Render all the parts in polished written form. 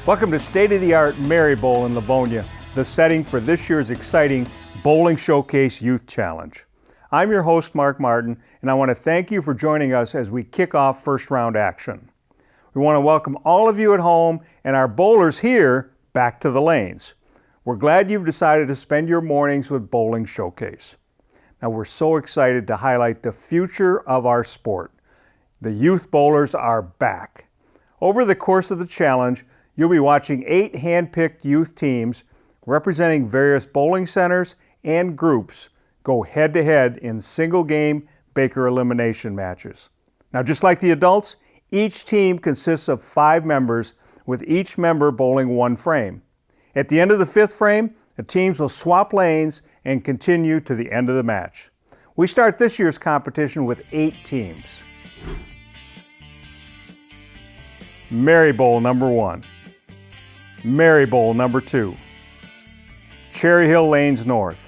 Welcome to state-of-the-art Mary Bowl in Livonia, the setting for this year's exciting Bowling Showcase Youth Challenge. I'm your host, Mark Martin, and I want to thank you for joining us as we kick off first round action. We want to welcome all of you at home and our bowlers here back to the lanes. We're glad you've decided to spend your mornings with Bowling Showcase. Now, we're so excited to highlight the future of our sport. The youth bowlers are back. Over the course of the challenge, you'll be watching 8 hand-picked youth teams representing various bowling centers and groups go head-to-head in single-game Baker elimination matches. Now, just like the adults, each team consists of 5 members, with each member bowling 1 frame. At the end of the 5th frame, the teams will swap lanes and continue to the end of the match. We start this year's competition with 8 teams. Mary Bowl number 1. Mary Bowl number 2. Cherry Hill Lanes North.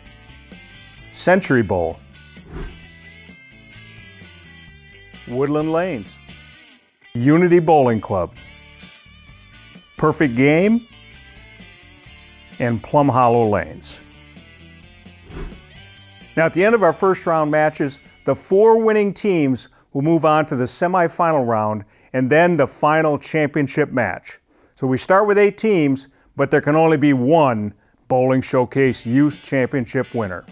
Century Bowl. Woodland Lanes. Unity Bowling Club. Perfect Game. And Plum Hollow Lanes. Now, at the end of our first round matches, the 4 winning teams will move on to the semifinal round and then the final championship match. So we start with 8 teams, but there can only be 1 Bowling Showcase Youth Championship winner.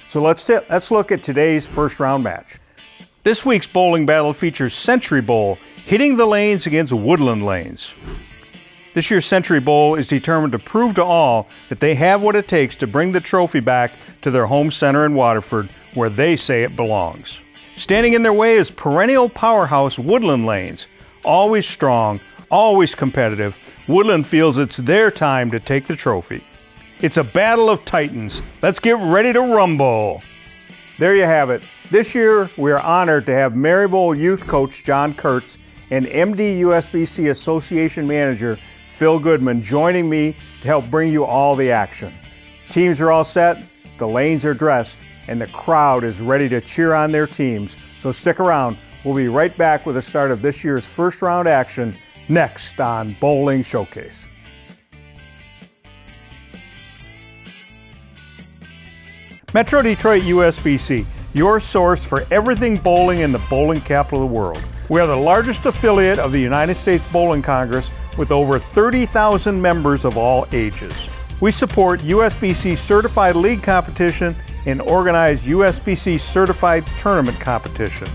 So let's look at today's first round match. This week's bowling battle features Century Bowl hitting the lanes against Woodland Lanes. This year's Century Bowl is determined to prove to all that they have what it takes to bring the trophy back to their home center in Waterford, where they say it belongs. Standing in their way is perennial powerhouse Woodland Lanes. Always strong, always competitive, Woodland feels it's their time to take the trophy. It's a battle of titans. Let's get ready to rumble. There you have it. This year, we are honored to have Mary Bowl youth coach John Kurtz and MD USBC Association Manager Phil Goodman joining me to help bring you all the action. Teams are all set, the lanes are dressed, and the crowd is ready to cheer on their teams. So stick around. We'll be right back with the start of this year's first round action next on Bowling Showcase. Metro Detroit USBC, your source for everything bowling in the bowling capital of the world. We are the largest affiliate of the United States Bowling Congress with over 30,000 members of all ages. We support USBC Certified League competition and organize USBC Certified Tournament competition.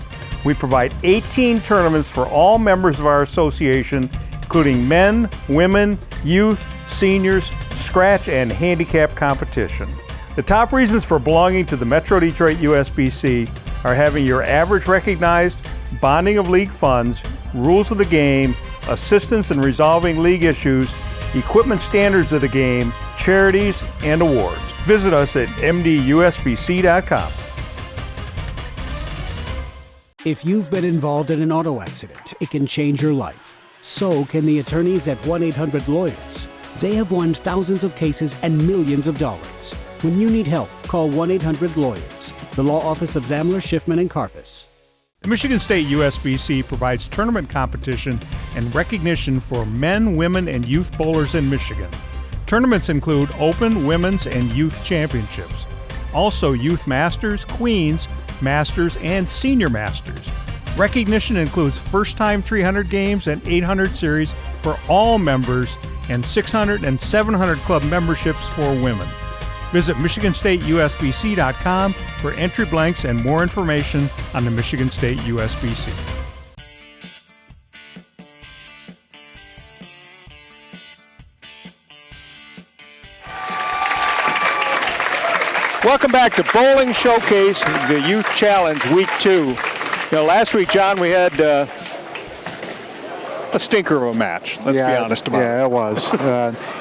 We provide 18 tournaments for all members of our association, including men, women, youth, seniors, scratch, and handicap competition. The top reasons for belonging to the Metro Detroit USBC are having your average recognized, bonding of league funds, rules of the game, assistance in resolving league issues, equipment standards of the game, charities, and awards. Visit us at mdusbc.com. If you've been involved in an auto accident, it can change your life. So can the attorneys at 1-800-LAWYERS. They have won thousands of cases and millions of dollars. When you need help, call 1-800-LAWYERS, the law office of Zamler, Schiffman, and Karfus. The Michigan State USBC provides tournament competition and recognition for men, women, and youth bowlers in Michigan. Tournaments include Open, Women's, and Youth Championships. Also Youth Masters, Queens, Masters, and Senior Masters. Recognition includes first-time 300 games and 800 series for all members and 600 and 700 club memberships for women. Visit MichiganStateUSBC.com for entry blanks and more information on the Michigan State USBC. Welcome back to Bowling Showcase, the Youth Challenge, Week 2. Last week, John, we had a stinker of a match. Let's be honest about it. Yeah, it was.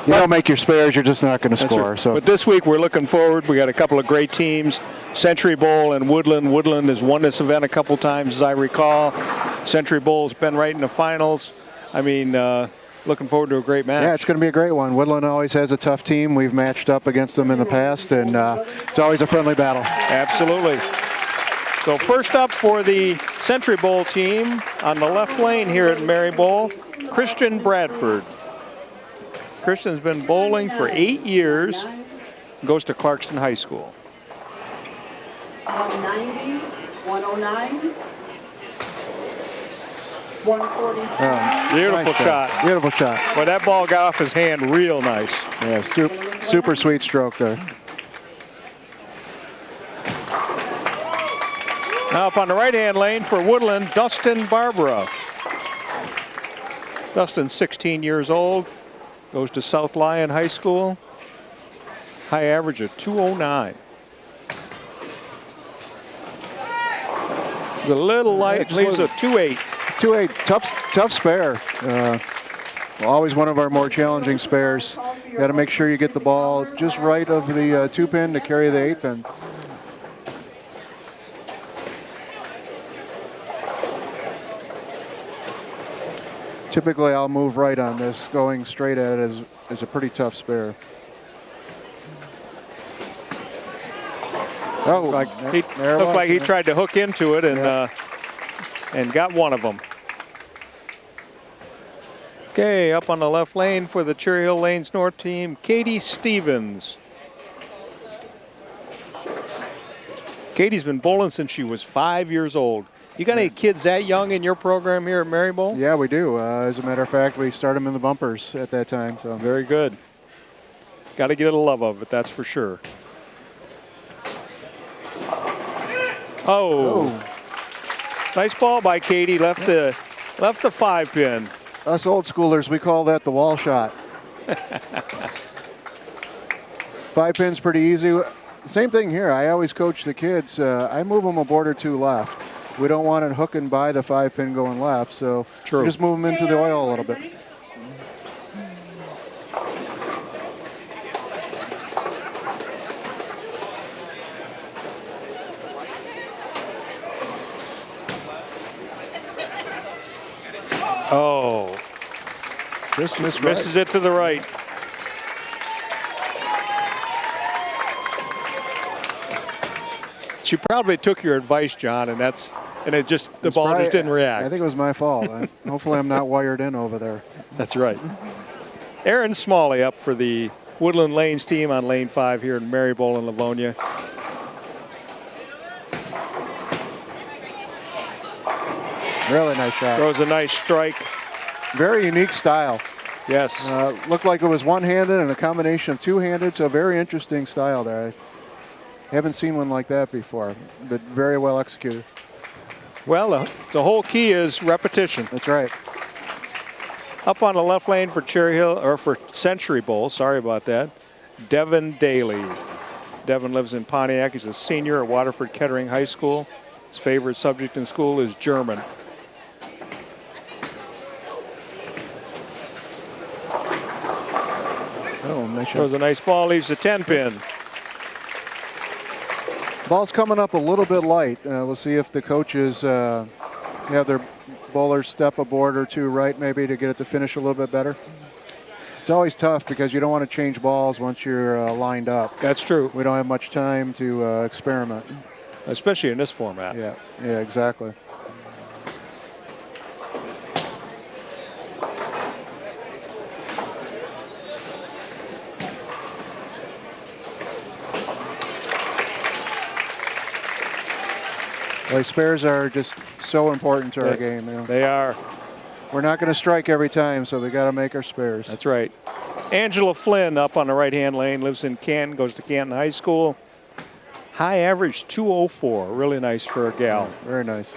You don't make your spares, you're just not going to score. Right. So, but this week, we're looking forward. We got a couple of great teams, Century Bowl and Woodland. Woodland has won this event a couple times, as I recall. Century Bowl's been right in the finals. I mean, looking forward to a great match. Yeah, it's going to be a great one. Woodland always has a tough team. We've matched up against them in the past, and it's always a friendly battle. Absolutely. So first up for the Century Bowl team on the left lane here at Mary Bowl, Christian Bradford. Christian's been bowling for 8 years. Goes to Clarkston High School. 190, 109, 140. Beautiful Nice shot. Beautiful shot. Well, that ball got off his hand real nice. Yeah, super sweet stroke there. Now up on the right-hand lane for Woodland, Dustin Barbara. Dustin's 16 years old, goes to South Lyon High School. High average of 209. The little light leaves a 2-8. 2-8, tough spare. Always one of our more challenging spares. You got to make sure you get the ball just right of the 2-pin to carry the 8-pin. Typically, I'll move right on this. Going straight at it is a pretty tough spare. Oh, Looked like he tried to hook into it and got one of them. Okay, up on the left lane for the Cherry Hill Lanes North team, Katie Stevens. Katie's been bowling since she was 5 years old. You got any kids that young in your program here at Marybowl? Yeah, we do. As a matter of fact, we start them in the bumpers at that time. So very good. Got to get a love of it, that's for sure. Oh. Nice ball by Katie. Left the 5-pin. Us old schoolers, we call that the wall shot. 5-pin's pretty easy. Same thing here. I always coach the kids. I move them a board or two left. We don't want it hooking by the 5-pin going left, so just move them into the oil a little bit. Oh. Just misses it to the right. She probably took your advice, John, and the ball just didn't react. I think it was my fault. Hopefully I'm not wired in over there. That's right. Aaron Smalley up for the Woodland Lanes team on lane 5 here in Marybowl and Livonia. Really nice shot. Throws a nice strike. Very unique style. Yes. Looked like it was one-handed and a combination of two-handed, so very interesting style there. I haven't seen one like that before, but very well executed. Well, the whole key is repetition. That's right. Up on the left lane for Cherry Hill, or for Century Bowl, sorry about that, Devin Daly. Devin lives in Pontiac. He's a senior at Waterford Kettering High School. His favorite subject in school is German. Oh, nice shot. Throws a nice ball, leaves a 10-pin. Ball's coming up a little bit light. We'll see if the coaches have their bowlers step a board or two right, maybe, to get it to finish a little bit better. It's always tough because you don't want to change balls once you're lined up. That's true. We don't have much time to experiment. Especially in this format. Yeah, exactly. Well, spares are just so important to our game. You know? They are. We're not going to strike every time, so we got to make our spares. That's right. Angela Flynn up on the right-hand lane, lives in Canton, goes to Canton High School. High average 204, really nice for a gal. Very nice.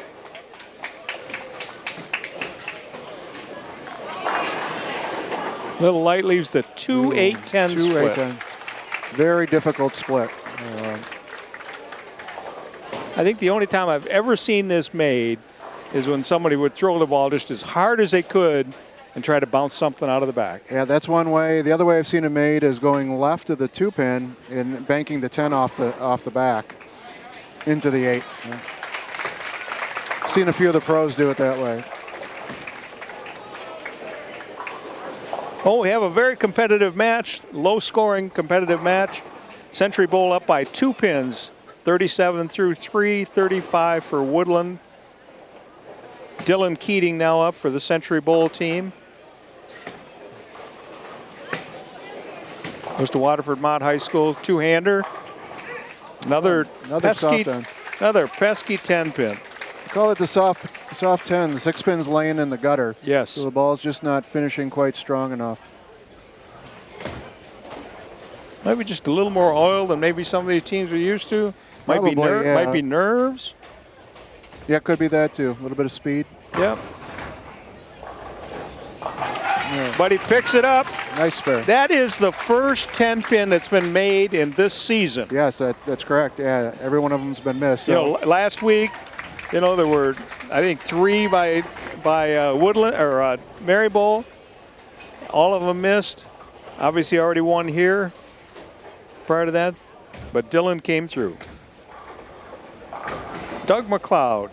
Little light leaves the 2-8-10 split. 2-8-10. Very difficult split. I think the only time I've ever seen this made is when somebody would throw the ball just as hard as they could and try to bounce something out of the back. Yeah, that's one way. The other way I've seen it made is going left of the 2-pin and banking the 10 off the back into the 8. Yeah. Seen a few of the pros do it that way. Oh, we have a very competitive match, low-scoring competitive match. Century Bowl up by 2 pins, 37 through 3, 35 for Woodland. Dylan Keating now up for the Century Bowl team. Goes to Waterford Mott High School. Two-hander. Another pesky, soft end. another pesky 10-pin. Call it the soft 10. The 6-pin's laying in the gutter. Yes. So the ball's just not finishing quite strong enough. Maybe just a little more oil than maybe some of these teams are used to. Might be nerves. Yeah, could be that too. A little bit of speed. Yep. But he picks it up. Nice spare. That is the first 10-pin that's been made in this season. Yes, that's correct. Yeah, every one of them's been missed. So. You know, last week, you know, there were, I think, 3 by Woodland or Mary Bowl. All of them missed. Obviously, already won here prior to that, but Dylan came through. Doug McLeod.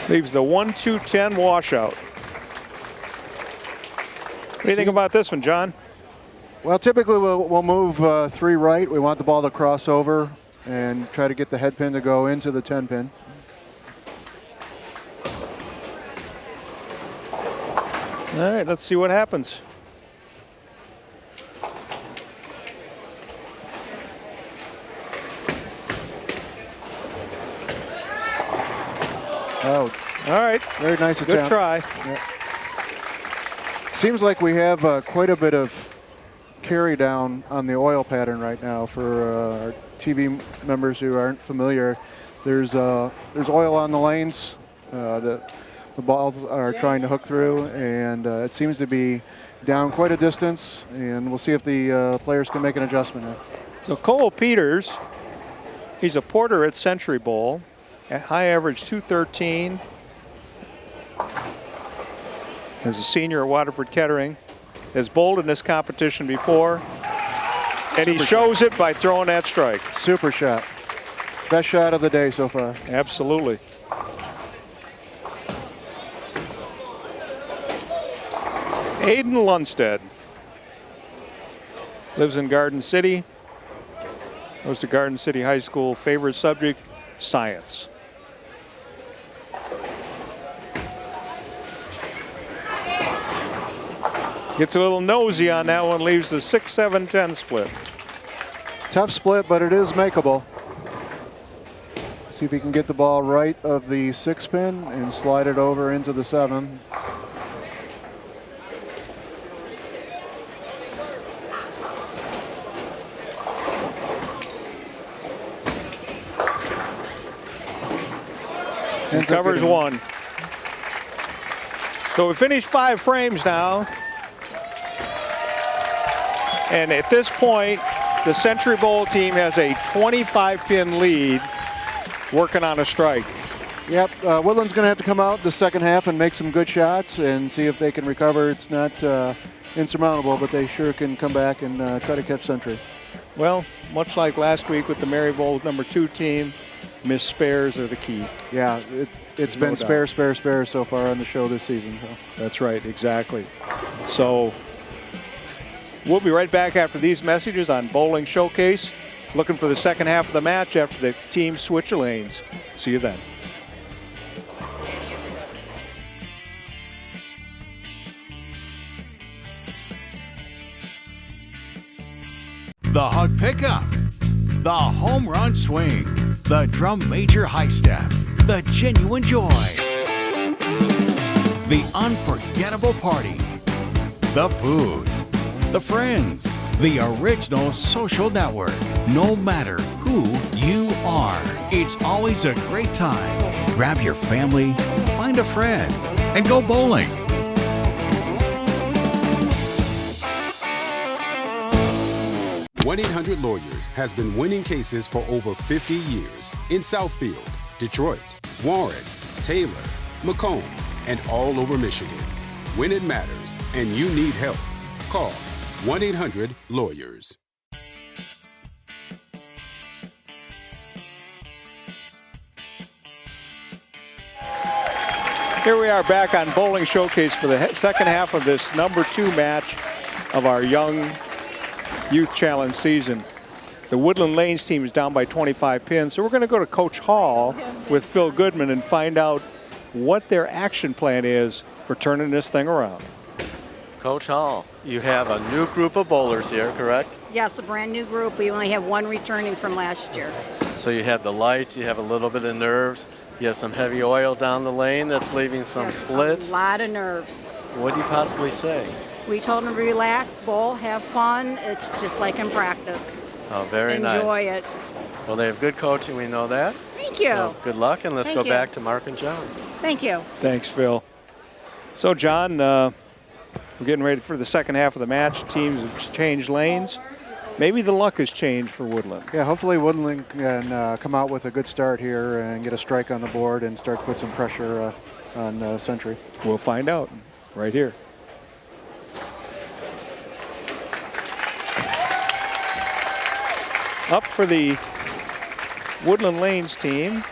Leaves the 1-2-10 washout. What do you think about this one, John? Well, typically we'll move 3 right. We want the ball to cross over and try to get the head pin to go into the 10-pin. All right, let's see what happens. Oh, all right. Very nice attempt. Good try. Yeah. Seems like we have quite a bit of carry down on the oil pattern right now for our TV members who aren't familiar. There's oil on the lanes. The balls are trying to hook through, and it seems to be down quite a distance, and we'll see if the players can make an adjustment here. So Cole Peters, he's a porter at Century Bowl, at high average 213. As a senior at Waterford Kettering, has bowled in this competition before, and he shows it by throwing that strike. Super shot. Best shot of the day so far. Absolutely. Aiden Lundstedt lives in Garden City. Goes to Garden City High School. Favorite subject, science. Gets a little nosy on that one, leaves the 6-7-10 split. Tough split, but it is makeable. See if he can get the ball right of the 6-pin and slide it over into the 7. And covers 1. So we finished 5 frames now. And at this point, the Century Bowl team has a 25-pin lead working on a strike. Yep, Woodland's going to have to come out the second half and make some good shots and see if they can recover. It's not insurmountable, but they sure can come back and try to catch Century. Well, much like last week with the Mary Bowl #2 team, missed spares are the key. Yeah, it's been spare so far on the show this season. So. That's right, exactly. So we'll be right back after these messages on Bowling Showcase. Looking for the second half of the match after the teams switch lanes. See you then. The hug pickup, the home run swing, the drum major high step, the genuine joy, the unforgettable party, the food, the friends, the original social network. No matter who you are, it's always a great time. Grab your family, find a friend, and go bowling. #1-800-Lawyers has been winning cases for over 50 years in Southfield, Detroit, Warren, Taylor, Macomb, and all over Michigan. When it matters and you need help, call 1-800-Lawyers. Here we are back on Bowling Showcase for the second half of this #2 match of our Young Youth Challenge season. The Woodland Lanes team is down by 25 pins, so we're going to go to Coach Hall with Phil Goodman and find out what their action plan is for turning this thing around. Coach Hall, you have a new group of bowlers here, correct? Yes, a brand new group. We only have one returning from last year. So you have the lights, you have a little bit of nerves, you have some heavy oil down the lane that's leaving some Yes, splits. A lot of nerves. What do you possibly say? We told them to relax, bowl, have fun. It's just like in practice. Oh, very nice. Enjoy it. Well, they have good coaching, we know that. Thank you. So good luck, and let's Thank go you. back to Mark and John. Thank you. Thanks, Phil. So, John, we're getting ready for the second half of the match. Teams have changed lanes. Maybe the luck has changed for Woodland. Yeah, hopefully Woodland can come out with a good start here and get a strike on the board and start to put some pressure on Century. We'll find out right here. Up for the Woodland Lanes team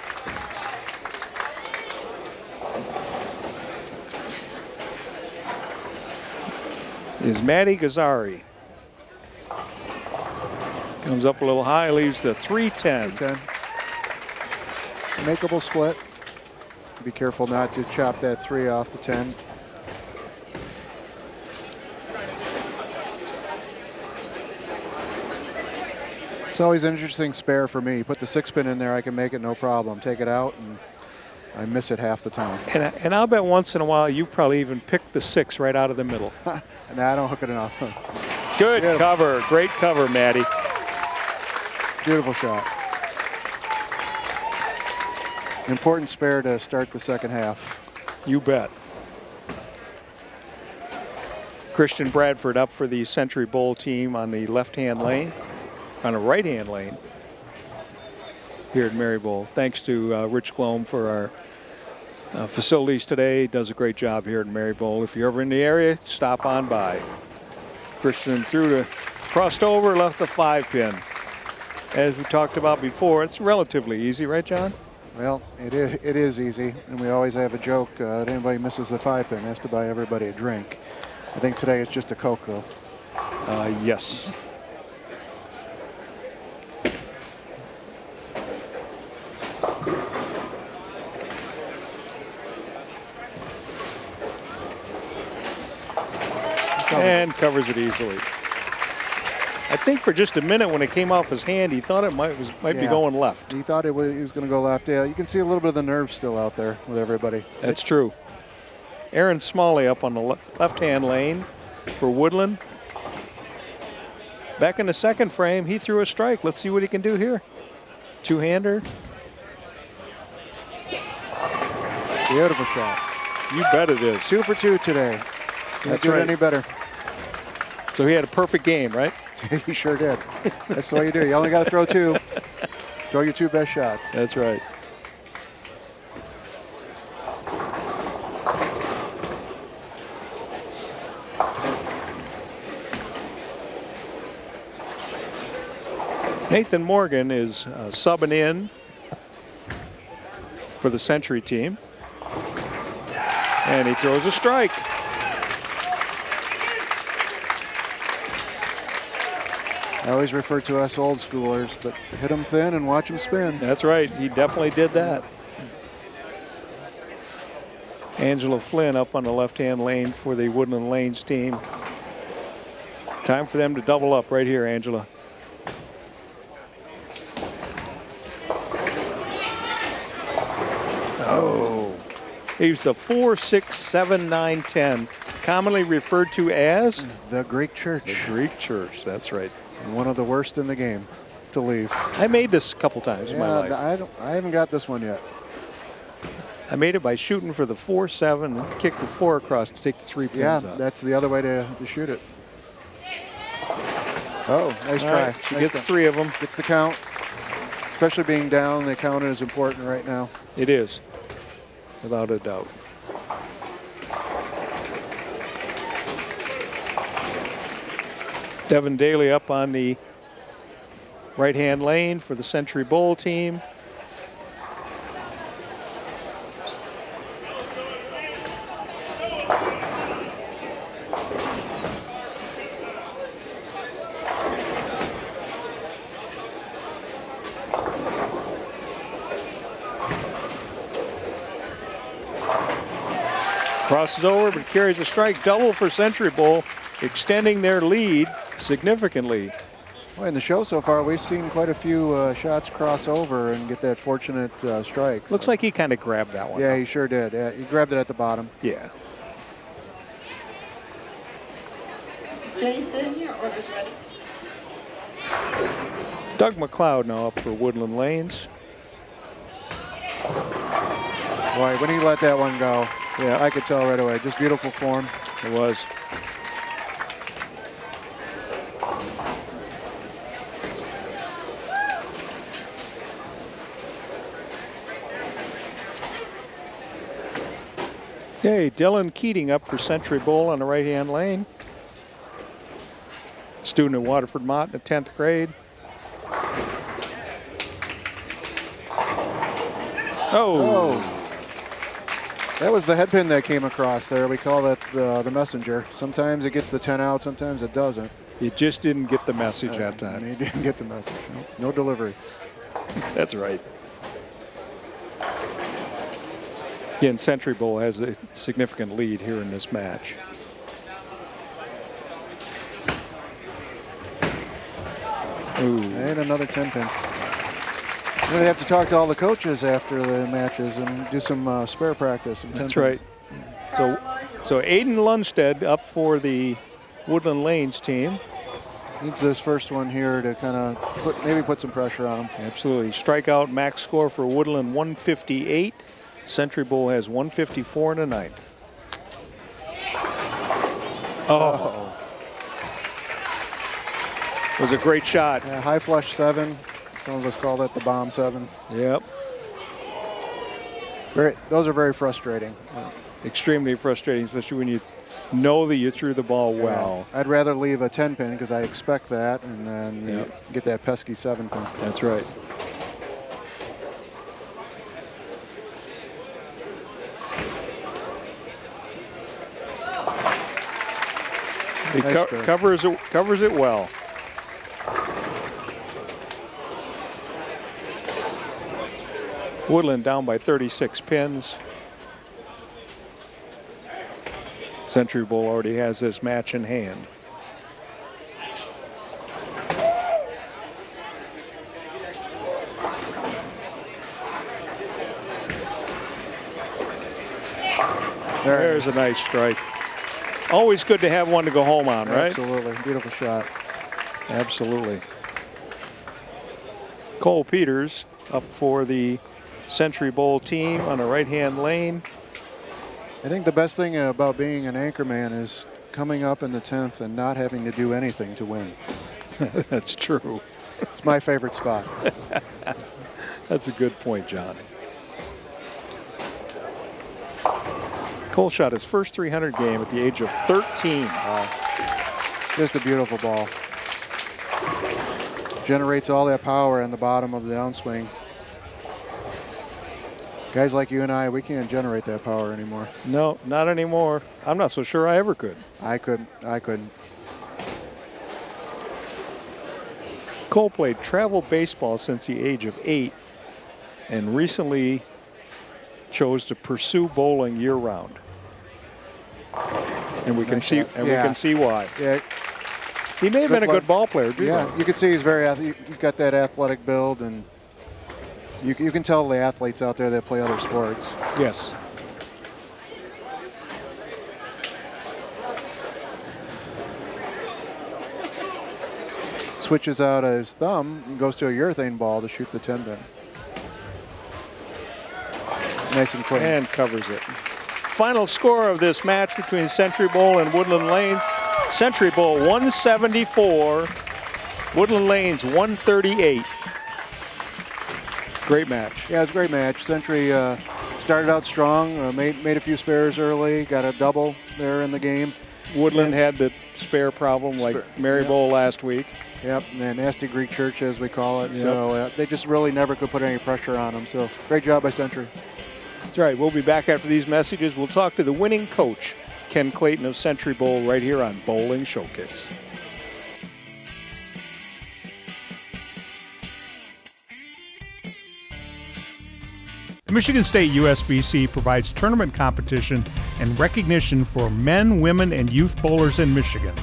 is Matty Gazzari. Comes up a little high, leaves the 310. 10. Makeable split. Be careful not to chop that 3 off the 10. It's always an interesting spare for me. Put the 6-pin in there, I can make it no problem. Take it out, and I miss it half the time. And I'll bet once in a while you've probably even picked the 6 right out of the middle. And I don't hook it enough. Good Beautiful. cover. Great cover, Matty. Beautiful shot. Important spare to start the second half. You bet. Christian Bradford up for the Century Bowl team on the left-hand lane, on a right-hand lane here at Mary Bowl. Thanks to Rich Glome for our facilities today. He does a great job here at Mary Bowl. If you're ever in the area, stop on by. Christian crossed over, left the 5-pin. As we talked about before, it's relatively easy, right, John? Well, it is easy, and we always have a joke. If anybody misses the 5-pin, has to buy everybody a drink. I think today it's just a Coke, though. Yes. And covers it easily. I think for just a minute when it came off his hand, he thought it might be going left. He thought he was going to go left. Yeah, you can see a little bit of the nerve still out there with everybody. That's true. Aaron Smalley up on the left-hand lane for Woodland. Back in the second frame, he threw a strike. Let's see what he can do here. Two-hander. Beautiful shot. You bet it is. 2 for 2 today. Can't That's do right. it any better. So he had a perfect game, right? He sure did. That's the way you do. You only got to throw 2. Throw your 2 best shots. That's right. Nathan Morgan is subbing in for the Century team. And he throws a strike. I always refer to us old schoolers, but hit them thin and watch them spin. That's right. He definitely did that. Angela Flynn up on the left-hand lane for the Woodland Lanes team. Time for them to double up right here, Angela. Oh. He's the 4, 6, 7, 9, 10, commonly referred to as The Greek Church. the Greek Church. That's right. One of the worst in the game to leave. I made this a couple times in my life. I haven't got this one yet. I made it by shooting for the 4, 7, and kick the 4 across to take the 3 pins Yeah, out. that's the other way to shoot it. Oh, nice All try. right, she Nice gets try. 3 of them. Gets the count. Especially being down, the count is important right now. It is, without a doubt. Devin Daly up on the right-hand lane for the Century Bowl team. Crosses over, but carries a strike. Double for Century Bowl, extending their lead significantly. Well, in the show so far, we've seen quite a few shots cross over and get that fortunate strike. Looks like he kind of grabbed that one. Yeah, he sure did. Yeah, he grabbed it at the bottom. Yeah. Jason, your order's ready. Doug McLeod now up for Woodland Lanes. Boy, when he let that one go, yeah, I could tell right away. Just beautiful form. It was. Okay, Dylan Keating up for Century Bowl on the right-hand lane. Student at Waterford Mott in the 10th grade. Oh. That was the head pin that came across there. We call that the messenger. Sometimes it gets the 10 out, sometimes it doesn't. He just didn't get the message that time. He didn't get the message. No delivery. That's right. Again, Century Bowl has a significant lead here in this match. Ooh. And another 10 pin. They have to talk to all the coaches after the matches and do some spare practice. That's right. So Aiden Lundstedt up for the Woodland Lanes team. Needs this first one here to kind of maybe put some pressure on him. Absolutely. Strikeout max score for Woodland 158. Century Bowl has 154 in the ninth. Oh. It was a great shot. Yeah, high flush 7. Some of us call that the bomb 7. Yep. Those are very frustrating. Extremely frustrating, especially when you know that you threw the ball well. I'd rather leave a 10 pin because I expect that, and then you get that pesky 7 pin. That's right. He covers it well. Woodland down by 36 pins. Century Bowl already has this match in hand. There's a nice strike. Always good to have one to go home on, right? Absolutely. Beautiful shot. Absolutely. Cole Peters up for the Century Bowl team on the right-hand lane. I think the best thing about being an anchorman is coming up in the 10th and not having to do anything to win. That's true. It's my favorite spot. That's a good point, John. Cole shot his first 300 game at the age of 13. Just a beautiful ball. Generates all that power in the bottom of the downswing. Guys like you and I, we can't generate that power anymore. No, not anymore. I'm not so sure I ever could. I couldn't. Cole played travel baseball since the age of 8 and recently chose to pursue bowling year-round. And we can see why. Yeah. He may have been a good ball player, too. Yeah, you can see he's got that athletic build, and you can tell the athletes out there that play other sports. Yes. Switches out his thumb and goes to a urethane ball to shoot the 10 pin. Nice and clean. And covers it. Final score of this match between Century Bowl and Woodland Lanes. Century Bowl 174, Woodland Lanes 138. Great match. Yeah, it was a great match. Century started out strong, made a few spares early, got a double there in the game. Woodland had the spare problem like Mary Bowl last week. Yep, and nasty Greek church as we call it. Yep. So they just really never could put any pressure on them. So great job by Century. That's right. We'll be back after these messages. We'll talk to the winning coach, Ken Clayton of Century Bowl, right here on Bowling Showcase. The Michigan State USBC provides tournament competition and recognition for men, women, and youth bowlers in Michigan.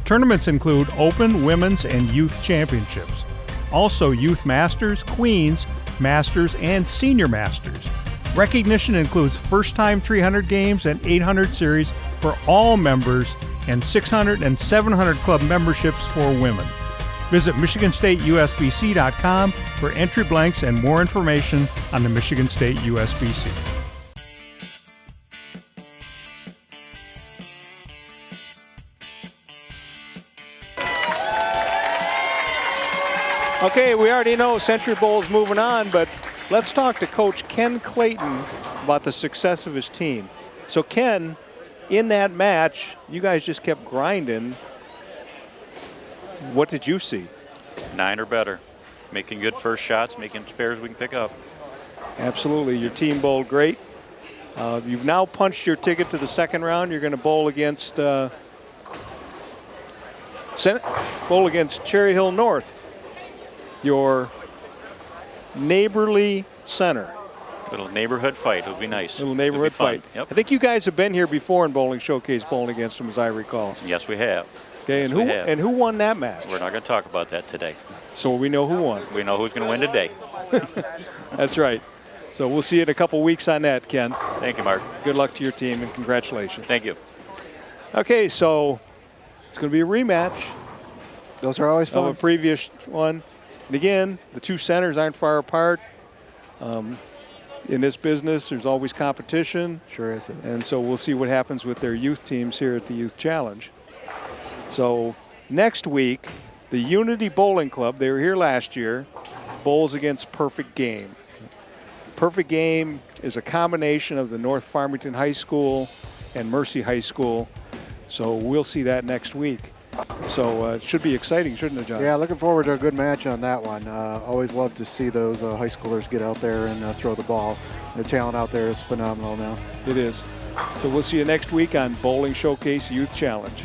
Tournaments include Open, Women's, and Youth Championships. Also Youth Masters, Queens, Masters, and Senior Masters. Recognition includes first-time 300 games and 800 series for all members and 600 and 700 club memberships for women. Visit MichiganStateUSBC.com for entry blanks and more information on the Michigan State USBC. Okay, we already know Century Bowl is moving on, but let's talk to Coach Ken Clayton about the success of his team. So Ken, in that match, you guys just kept grinding. What did you see? 9 or better. Making good first shots, making fares we can pick up. Absolutely, your team bowled great. You've now punched your ticket to the second round. You're going to bowl against Cherry Hill North, your neighborly center. Little neighborhood fight. It'll be nice. Little neighborhood fight. Yep. I think you guys have been here before in Bowling Showcase bowling against them, as I recall. Yes, we have. Okay, yes, and who won that match? We're not going to talk about that today. So we know who won. We know who's going to win today. That's right. So we'll see you in a couple weeks on that, Ken. Thank you, Mark. Good luck to your team and congratulations. Thank you. Okay, so it's going to be a rematch. Those are always Of fun. a previous one. And again, the two centers aren't far apart. In this business, there's always competition. Sure is. And so we'll see what happens with their youth teams here at the Youth Challenge. So next week, the Unity Bowling Club, they were here last year, bowls against Perfect Game. Perfect Game is a combination of the North Farmington High School and Mercy High School. So we'll see that next week. So it should be exciting, shouldn't it, John? Yeah, looking forward to a good match on that one. Always love to see those high schoolers get out there and throw the ball. The talent out there is phenomenal now. It is. So we'll see you next week on Bowling Showcase Youth Challenge.